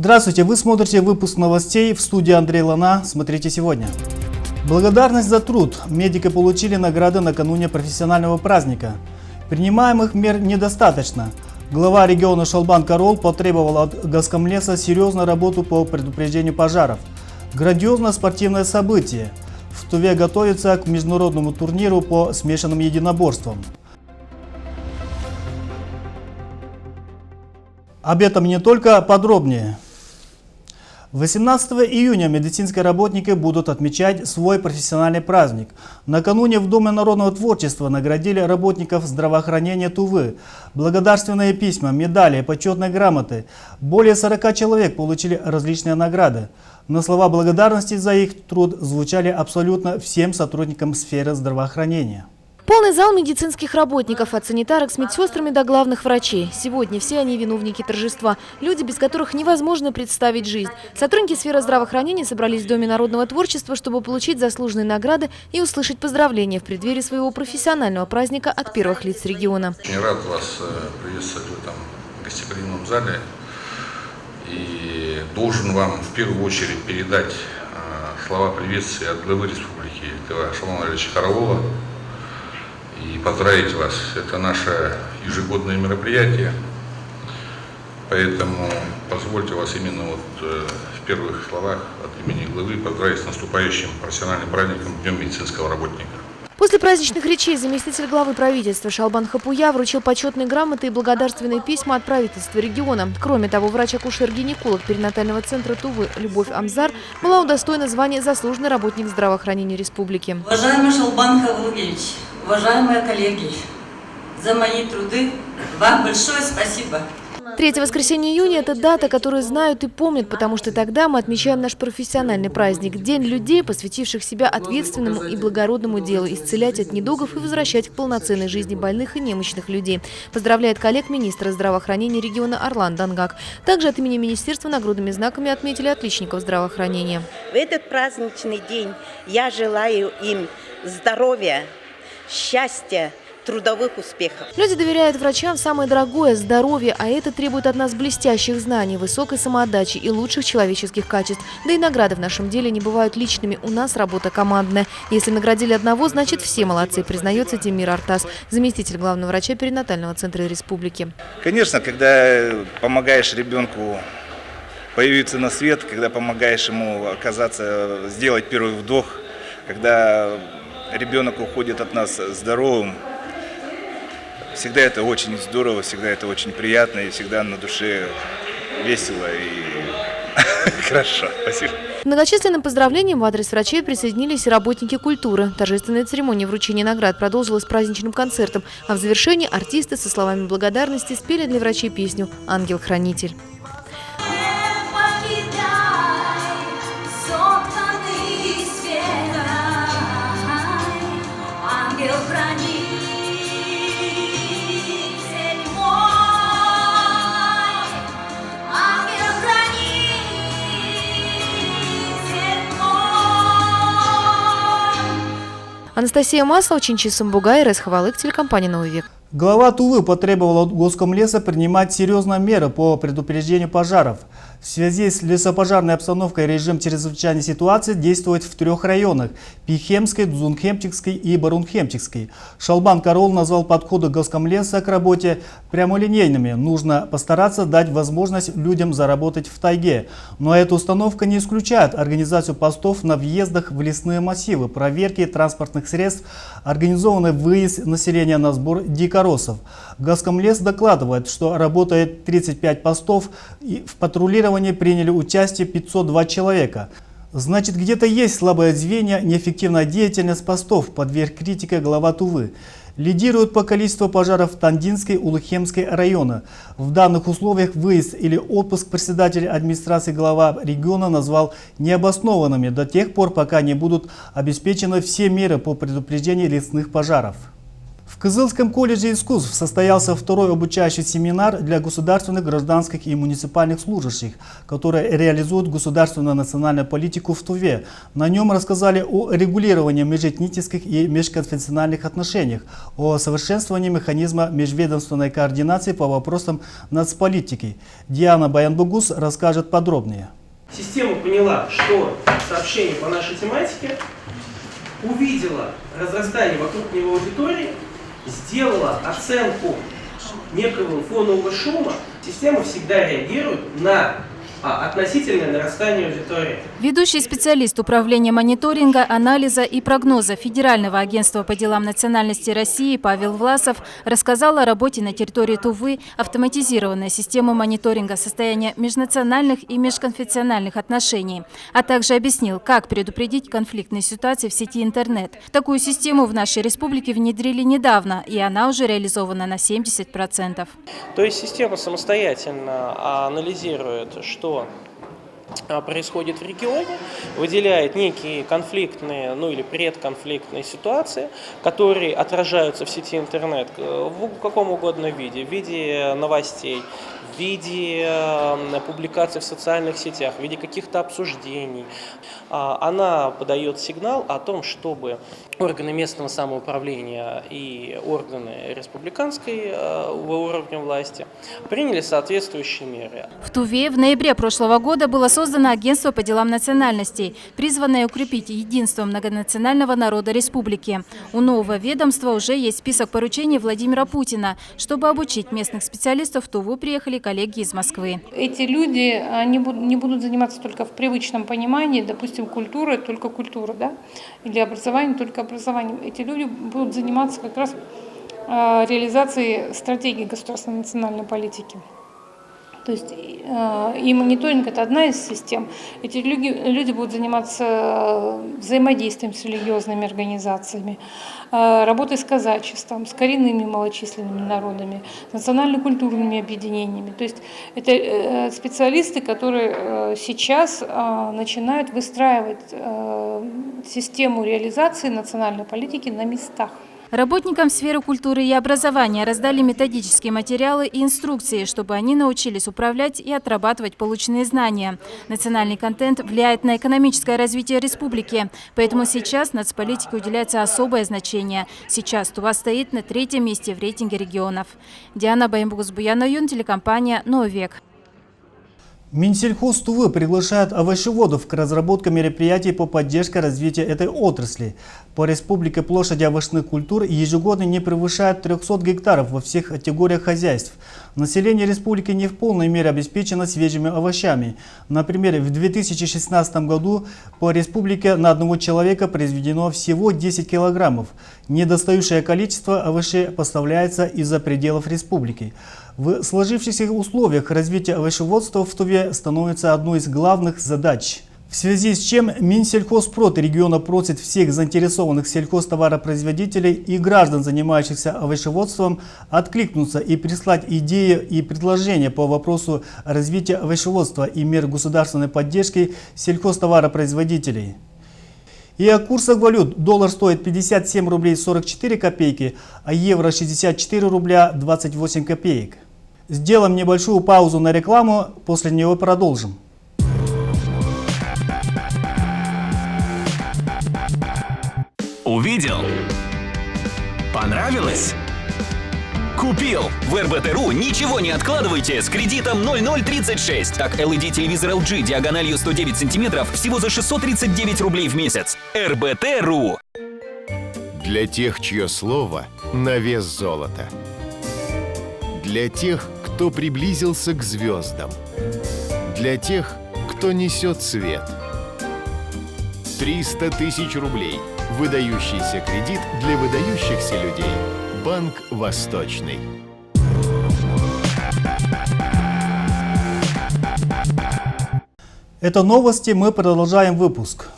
Здравствуйте, вы смотрите выпуск новостей, в студии Андрей Лана. Смотрите сегодня. Благодарность за труд. Медики получили награды накануне профессионального праздника. Принимаемых мер недостаточно. Глава региона Шалбан-Карол потребовал от Госкомлеса серьезную работу по предупреждению пожаров. Грандиозное спортивное событие. В Туве готовится к международному турниру по смешанным единоборствам. Об этом не только, подробнее. 18 июня медицинские работники будут отмечать свой профессиональный праздник. Накануне в Доме народного творчества наградили работников здравоохранения Тувы. Благодарственные письма, медали и почетные грамоты. Более 40 человек получили различные награды. Но слова благодарности за их труд звучали абсолютно всем сотрудникам сферы здравоохранения. Полный зал медицинских работников, от санитарок с медсестрами до главных врачей. Сегодня все они виновники торжества. Люди, без которых невозможно представить жизнь. Сотрудники сферы здравоохранения собрались в Доме народного творчества, чтобы получить заслуженные награды и услышать поздравления в преддверии своего профессионального праздника от первых лиц региона. Очень рад вас приветствовать в этом гостеприимном зале. И должен вам в первую очередь передать слова приветствия от главы республики Шалбана Валерьевича Караула. И поздравить вас. Это наше ежегодное мероприятие, поэтому позвольте вас именно в первых словах от имени главы поздравить с наступающим профессиональным праздником Днем медицинского работника. После праздничных речей заместитель главы правительства Шалбан Хапуя вручил почетные грамоты и благодарственные письма от правительства региона. Кроме того, врач-акушер-гинеколог перинатального центра Тувы Любовь Амзар была удостоена звания «Заслуженный работник здравоохранения республики». Уважаемый Шалбан Хавлович, уважаемые коллеги, за мои труды вам большое спасибо. 3 воскресенье июня – это дата, которую знают и помнят, потому что тогда мы отмечаем наш профессиональный праздник – День людей, посвятивших себя ответственному и благородному делу – исцелять от недугов и возвращать к полноценной жизни больных и немощных людей. Поздравляет коллег министра здравоохранения региона Орлан Дангак. Также от имени министерства нагрудными знаками отметили отличников здравоохранения. В этот праздничный день я желаю им здоровья, счастья, трудовых успехов. Люди доверяют врачам самое дорогое – здоровье, а это требует от нас блестящих знаний, высокой самоотдачи и лучших человеческих качеств. Да и награды в нашем деле не бывают личными, у нас работа командная. Если наградили одного, значит все молодцы, признается Тимир Артас, заместитель главного врача перинатального центра республики. Конечно, когда помогаешь ребенку появиться на свет, когда помогаешь ему сделать первый вдох, когда ребенок уходит от нас здоровым, всегда это очень здорово, всегда это очень приятно и всегда на душе весело и хорошо. Спасибо. К многочисленным поздравлениям в адрес врачей присоединились и работники культуры. Торжественная церемония вручения наград продолжилась праздничным концертом, а в завершении артисты со словами благодарности спели для врачей песню «Ангел-хранитель». Анастасия Маслова, Чинчи Самбугай, РС Хавалык, телекомпания «Новый век». Глава Тувы потребовал от Госкомлеса принимать серьезные меры по предупреждению пожаров. В связи с лесопожарной обстановкой режим чрезвычайной ситуации действует в 3 районах – Пихемской, Дзунхемчикской и Барунхемчикской. Шалбан-Карол назвал подходы Госкомлеса к работе прямолинейными. Нужно постараться дать возможность людям заработать в тайге. Но эта установка не исключает организацию постов на въездах в лесные массивы, проверки транспортных средств, организованный выезд населения на сбор дикоросов. Госкомлес докладывает, что работает 35 постов и в патрулировании приняли участие 502 человека. Значит, где-то есть слабое звенья, неэффективная деятельность постов, подверг критике глава Тувы. Лидирует по количеству пожаров Тандинской и Улухемской района. В данных условиях выезд или отпуск председателя администрации глава региона назвал необоснованными до тех пор, пока не будут обеспечены все меры по предупреждению лесных пожаров. В Кызылском колледже искусств состоялся второй обучающий семинар для государственных, гражданских и муниципальных служащих, которые реализуют государственную национальную политику в Туве. На нем рассказали о регулировании межэтнических и межконфессиональных отношениях, о совершенствовании механизма межведомственной координации по вопросам нацполитики. Диана Баянбугус расскажет подробнее. Система поняла, что сообщение по нашей тематике, увидела разрастание вокруг него аудитории, сделала оценку некого фонового шума. Система всегда реагирует на относительное нарастание аудитории. Ведущий специалист Управления мониторинга, анализа и прогноза Федерального агентства по делам национальности России Павел Власов рассказал о работе на территории Тувы автоматизированной системы мониторинга состояния межнациональных и межконфессиональных отношений, а также объяснил, как предупредить конфликтные ситуации в сети интернет. Такую систему в нашей республике внедрили недавно, и она уже реализована на 70%. То есть система самостоятельно анализирует, что происходит в регионе, выделяет некие конфликтные, или предконфликтные ситуации, которые отражаются в сети интернет в каком угодно виде, в виде новостей, в виде публикаций в социальных сетях, в виде каких-то обсуждений. Она подает сигнал о том, чтобы органы местного самоуправления и органы республиканской уровня власти приняли соответствующие меры. В Туве в ноябре прошлого года было создано агентство по делам национальностей, призванное укрепить единство многонационального народа республики. У нового ведомства уже есть список поручений Владимира Путина. Чтобы обучить местных специалистов, в Туву приехали коллеги из Москвы. Эти люди они не будут заниматься только в привычном понимании, допустим, культура – только культура, да? Или образование – только образованием. Эти люди будут заниматься как раз реализацией стратегии государственной национальной политики. То есть и мониторинг – это одна из систем. Эти люди будут заниматься взаимодействием с религиозными организациями, работой с казачеством, с коренными малочисленными народами, с национально-культурными объединениями. То есть это специалисты, которые сейчас начинают выстраивать систему реализации национальной политики на местах. Работникам сферы культуры и образования раздали методические материалы и инструкции, чтобы они научились управлять и отрабатывать полученные знания. Национальный контент влияет на экономическое развитие республики, поэтому сейчас нацполитике уделяется особое значение. Сейчас Тува стоит на 3-м месте в рейтинге регионов. Диана Баянбугус, телекомпания «Новый век». Минсельхоз Тувы приглашает овощеводов к разработке мероприятий по поддержке развития этой отрасли. По республике площадь овощных культур ежегодно не превышает 300 гектаров во всех категориях хозяйств. Население республики не в полной мере обеспечено свежими овощами. Например, в 2016 году по республике на одного человека произведено всего 10 килограммов. Недостающее количество овощей поставляется из-за пределов республики. В сложившихся условиях развития овощеводства в Туве становится одной из главных задач. В связи с чем Минсельхозпрод региона просит всех заинтересованных сельхозтоваропроизводителей и граждан, занимающихся овощеводством, откликнуться и прислать идеи и предложения по вопросу развития овощеводства и мер государственной поддержки сельхозтоваропроизводителей. И о курсах валют. Доллар стоит 57 рублей 44 копейки, а евро 64 рубля 28 копеек. Сделаем небольшую паузу на рекламу, после нее продолжим. Увидел? Понравилось? Купил! В РБТ.ру ничего не откладывайте с кредитом 0036. Так, LED-телевизор LG диагональю 109 сантиметров всего за 639 рублей в месяц. РБТ.ру. Для тех, чье слово на вес золота. Для тех, кто приблизился к звездам. Для тех, кто несет свет. 300 тысяч рублей. Выдающийся кредит для выдающихся людей. Банк Восточный. Это новости, мы продолжаем выпуск.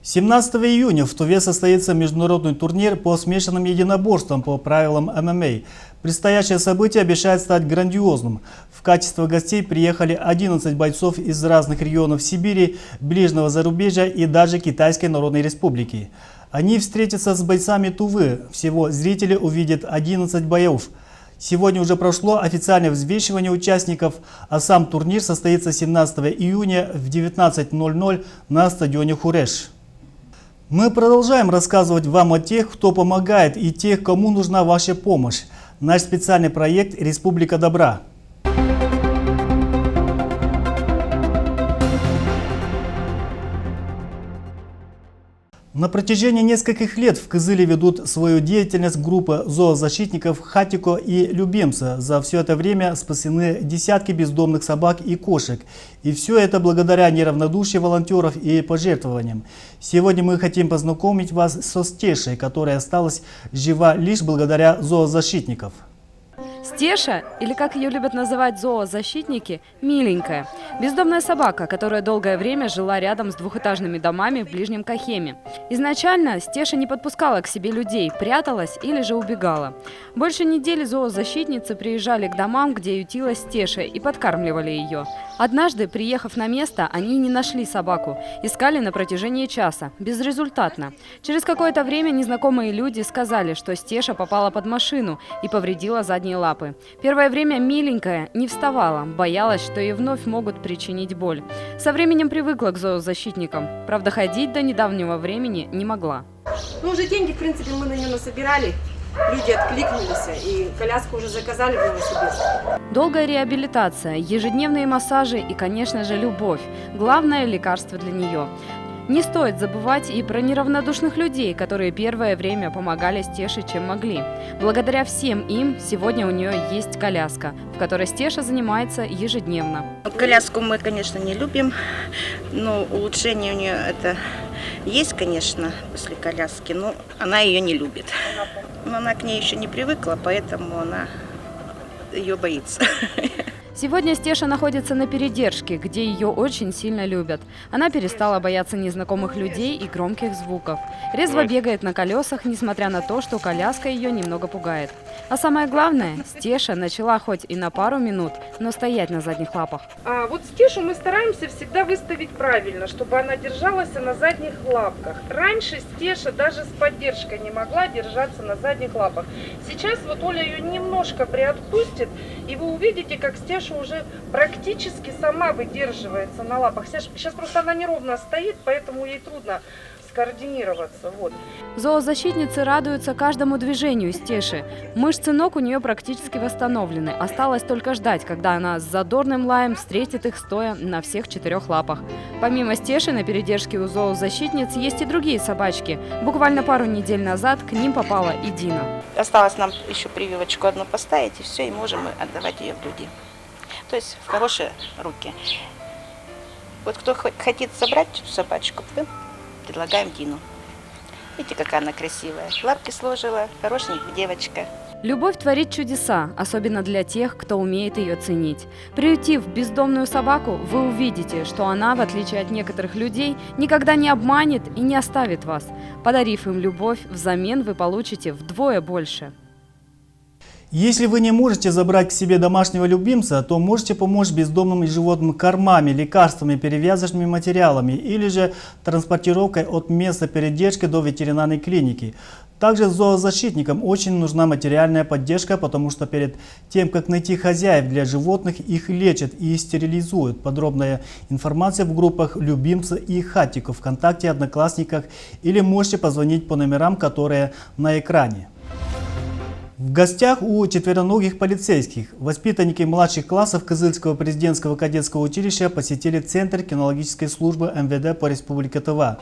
17 июня в Туве состоится международный турнир по смешанным единоборствам по правилам ММА. Предстоящее событие обещает стать грандиозным. В качестве гостей приехали 11 бойцов из разных регионов Сибири, ближнего зарубежья и даже Китайской Народной Республики. Они встретятся с бойцами Тувы. Всего зрители увидят 11 боев. Сегодня уже прошло официальное взвешивание участников, а сам турнир состоится 17 июня в 19:00 на стадионе Хуреш. Мы продолжаем рассказывать вам о тех, кто помогает, и тех, кому нужна ваша помощь. Наш специальный проект «Республика добра». На протяжении нескольких лет в Кызыле ведут свою деятельность группа зоозащитников «Хатико» и «Любимцы». За все это время спасены десятки бездомных собак и кошек. И все это благодаря неравнодушию волонтеров и пожертвованиям. Сегодня мы хотим познакомить вас со Стешей, которая осталась жива лишь благодаря зоозащитникам. Стеша, или как ее любят называть зоозащитники, миленькая. Бездомная собака, которая долгое время жила рядом с двухэтажными домами в ближнем Кахеме. Изначально Стеша не подпускала к себе людей, пряталась или же убегала. Больше недели зоозащитницы приезжали к домам, где ютилась Стеша, и подкармливали ее. Однажды, приехав на место, они не нашли собаку. Искали на протяжении часа. Безрезультатно. Через какое-то время незнакомые люди сказали, что Стеша попала под машину и повредила задние лапы. Первое время миленькая не вставала, боялась, что ей вновь могут причинить боль. Со временем привыкла к зоозащитникам. Правда, ходить до недавнего времени не могла. Ну, уже деньги, в принципе, мы на нее насобирали. Люди откликнулись, и коляску уже заказали в Новосибирск. Долгая реабилитация, ежедневные массажи и, конечно же, любовь. Главное лекарство для нее. Не стоит забывать и про неравнодушных людей, которые первое время помогали Стеше, чем могли. Благодаря всем им сегодня у нее есть коляска, в которой Стеша занимается ежедневно. Коляску мы, конечно, не любим, но улучшение у нее это есть, конечно, после коляски, но она ее не любит. Но она к ней еще не привыкла, поэтому она ее боится. Сегодня Стеша находится на передержке, где ее очень сильно любят. Она перестала бояться незнакомых людей и громких звуков. Резво бегает на колесах, несмотря на то, что коляска ее немного пугает. А самое главное, Стеша начала хоть и на пару минут, но стоять на задних лапах. А вот Стешу мы стараемся всегда выставить правильно, чтобы она держалась на задних лапках. Раньше Стеша даже с поддержкой не могла держаться на задних лапах. Сейчас вот Оля ее немножко приотпустит, и вы увидите, как Стеша уже практически сама выдерживается на лапах. Сейчас просто она неровно стоит, поэтому ей трудно скоординироваться. Вот. Зоозащитницы радуются каждому движению Стеши. Мышцы ног у нее практически восстановлены. Осталось только ждать, когда она с задорным лаем встретит их стоя на всех 4 лапах. Помимо Стеши на передержке у зоозащитниц есть и другие собачки. Буквально пару недель назад к ним попала и Дина. Осталось нам еще прививочку одну поставить, и все, и можем отдавать ее в люди. То есть в хорошие руки. Вот кто хотит собрать собачку, предлагаем Дину. Видите, какая она красивая. Лапки сложила, хорошенькая девочка. Любовь творит чудеса, особенно для тех, кто умеет ее ценить. Приютив бездомную собаку, вы увидите, что она, в отличие от некоторых людей, никогда не обманет и не оставит вас. Подарив им любовь, взамен вы получите вдвое больше. Если вы не можете забрать к себе домашнего любимца, то можете помочь бездомным животным кормами, лекарствами, перевязочными материалами или же транспортировкой от места передержки до ветеринарной клиники. Также зоозащитникам очень нужна материальная поддержка, потому что перед тем, как найти хозяев для животных, их лечат и стерилизуют. Подробная информация в группах «Любимцы» и «Хатико» ВКонтакте, Одноклассниках, или можете позвонить по номерам, которые на экране. В гостях у четвероногих полицейских воспитанники младших классов Кызыльского президентского кадетского училища посетили Центр кинологической службы МВД по Республике Тыва.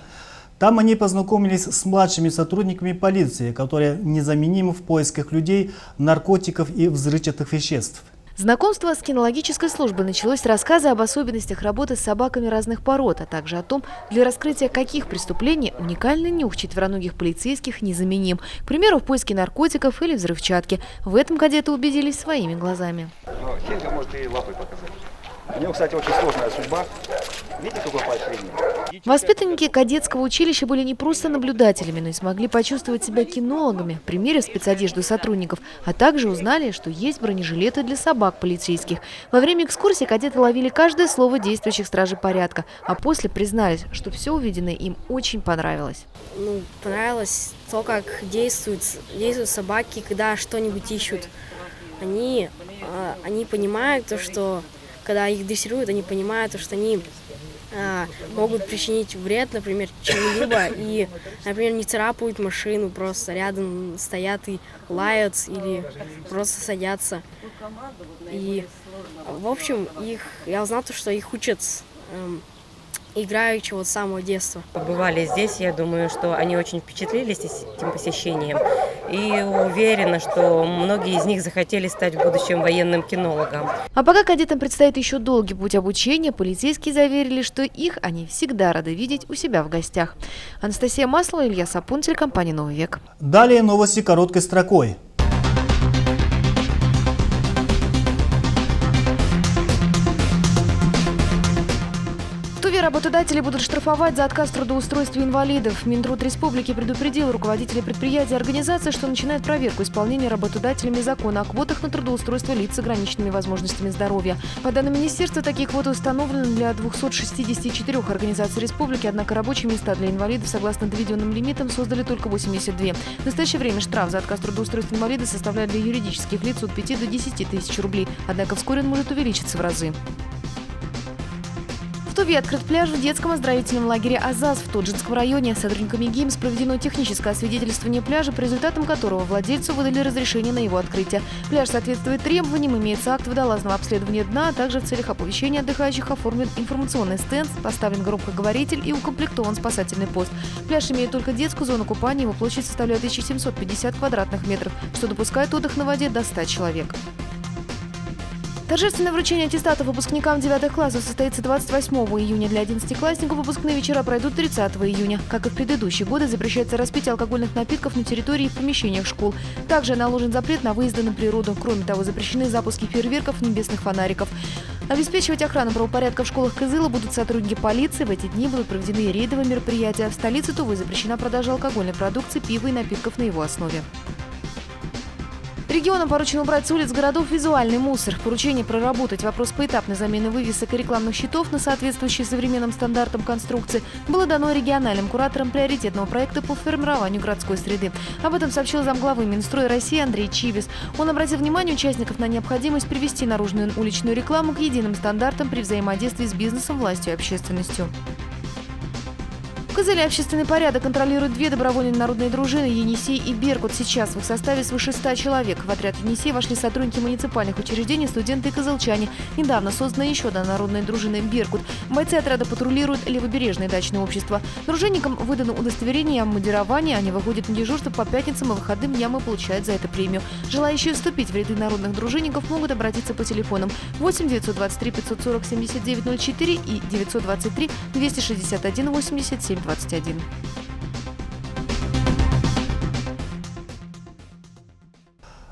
Там они познакомились с младшими сотрудниками полиции, которые незаменимы в поисках людей, наркотиков и взрывчатых веществ. Знакомство с кинологической службой началось с рассказа об особенностях работы с собаками разных пород, а также о том, для раскрытия каких преступлений уникальный нюх четвероногих полицейских незаменим. К примеру, в поиске наркотиков или взрывчатки. В этом кадеты убедились своими глазами. Хельга может и лапой показать. У него, кстати, очень сложная судьба. Видите, какое поощрение? Воспитанники кадетского училища были не просто наблюдателями, но и смогли почувствовать себя кинологами, примерив спецодежду сотрудников, а также узнали, что есть бронежилеты для собак полицейских. Во время экскурсии кадеты ловили каждое слово действующих стражей порядка, а после признались, что все увиденное им очень понравилось. Понравилось то, как действуют собаки, когда что-нибудь ищут. Они понимают то, что когда их дрессируют, они понимают, что они могут причинить вред, например, чему-либо, и, например, не царапают машину, просто рядом стоят и лают, или просто садятся. И, в общем, я узнал, что их учат играючи с самого детства. Побывали здесь, я думаю, что они очень впечатлились этим посещением. И уверена, что многие из них захотели стать в будущем военным кинологом. А пока кадетам предстоит еще долгий путь обучения, полицейские заверили, что их они всегда рады видеть у себя в гостях. Анастасия Маслова, Илья Сапун, телекомпания «Новый век». Далее новости короткой строкой. Работодатели будут штрафовать за отказ в трудоустройстве инвалидов. Минтруд Республики предупредил руководителей предприятий и организаций, что начинает проверку исполнения работодателями закона о квотах на трудоустройство лиц с ограниченными возможностями здоровья. По данным министерства, такие квоты установлены для 264 организаций республики, однако рабочие места для инвалидов, согласно доведенным лимитам, создали только 82. В настоящее время штраф за отказ в трудоустройстве инвалида составляет для юридических лиц от 5 до 10 тысяч рублей, однако вскоре он может увеличиться в разы. В Туве открыт пляж в детском оздоровительном лагере «Азаз» в Тоджинском районе. Сотрудниками ГИМС проведено техническое освидетельствование пляжа, по результатам которого владельцу выдали разрешение на его открытие. Пляж соответствует требованиям, имеется акт водолазного обследования дна, а также в целях оповещения отдыхающих оформлен информационный стенд, поставлен громкоговоритель и укомплектован спасательный пост. Пляж имеет только детскую зону купания, его площадь составляет 1750 квадратных метров, что допускает отдых на воде до 100 человек. Торжественное вручение аттестатов выпускникам 9 классов состоится 28 июня. Для 11-классников выпускные вечера пройдут 30 июня. Как и в предыдущие годы, запрещается распитие алкогольных напитков на территории и в помещениях школ. Также наложен запрет на выезды на природу. Кроме того, запрещены запуски фейерверков и небесных фонариков. Обеспечивать охрану правопорядка в школах Кызыла будут сотрудники полиции. В эти дни будут проведены и рейдовые мероприятия. В столице Тувы запрещена продажа алкогольной продукции, пива и напитков на его основе. Регионам поручено убрать с улиц городов визуальный мусор. Поручение проработать вопрос поэтапной замены вывесок и рекламных щитов на соответствующие современным стандартам конструкции было дано региональным кураторам приоритетного проекта по формированию городской среды. Об этом сообщил замглавы Минстроя России Андрей Чибис. Он обратил внимание участников на необходимость привести наружную уличную рекламу к единым стандартам при взаимодействии с бизнесом, властью и общественностью. В Кызыле общественный порядок контролируют две добровольные народные дружины «Енисей» и «Беркут». Сейчас в их составе свыше 100 человек. В отряд «Енисей» вошли сотрудники муниципальных учреждений, студенты и кызылчане. Недавно создана еще одна народная дружина «Беркут». Бойцы отряда патрулируют левобережные дачные общества. Дружинникам выдано удостоверение и обмундирование. Они выходят на дежурство по пятницам и выходным дням и получают за это премию. Желающие вступить в ряды народных дружинников могут обратиться по телефонам 8 923 540 79 04 и 923 261 87 21.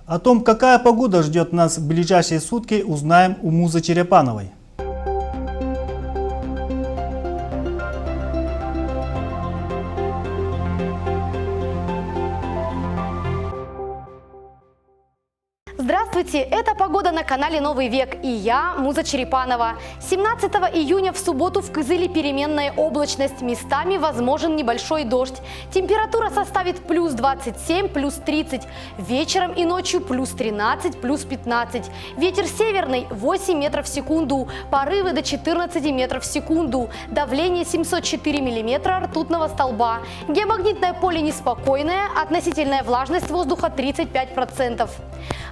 О том, какая погода ждет нас в ближайшие сутки, узнаем у Музы Черепановой. Здравствуйте, это «Погода» на канале «Новый век» и я, Муза Черепанова. 17 июня в субботу в Кызыле переменная облачность, местами возможен небольшой дождь. Температура составит плюс 27, плюс 30, вечером и ночью плюс 13, плюс 15. Ветер северный 8 метров в секунду, порывы до 14 метров в секунду, давление 704 миллиметра ртутного столба. Геомагнитное поле неспокойное, относительная влажность воздуха 35%.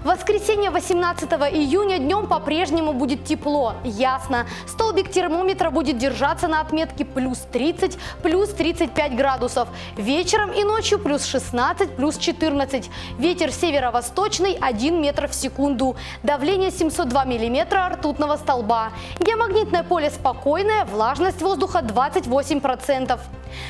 В воскресенье 18 июня днем по-прежнему будет тепло, ясно. Столбик термометра будет держаться на отметке плюс 30, плюс 35 градусов. Вечером и ночью плюс 16, плюс 14. Ветер северо-восточный 1 метр в секунду. Давление 702 миллиметра ртутного столба. Геомагнитное поле спокойное, влажность воздуха 28%.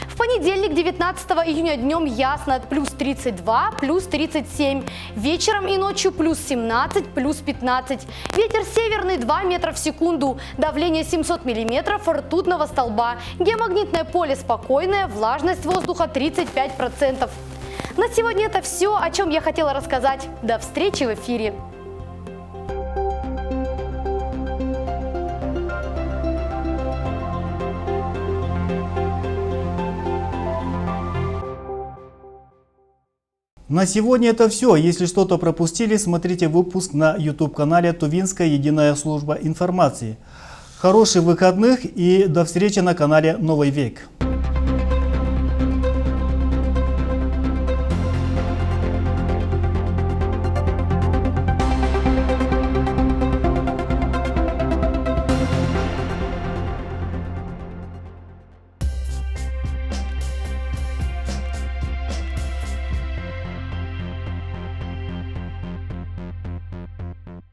В понедельник 19 июня днем ясно, плюс 32, плюс 37. Вечером и ночью плюс плюс 17, плюс 15. Ветер северный 2 метра в секунду. Давление 700 миллиметров ртутного столба. Геомагнитное поле спокойное, влажность воздуха 35%. На сегодня это все, о чем я хотела рассказать. До встречи в эфире. На сегодня это все. Если что-то пропустили, смотрите выпуск на YouTube-канале Тувинская единая служба информации. Хороших выходных и до встречи на канале Новый век.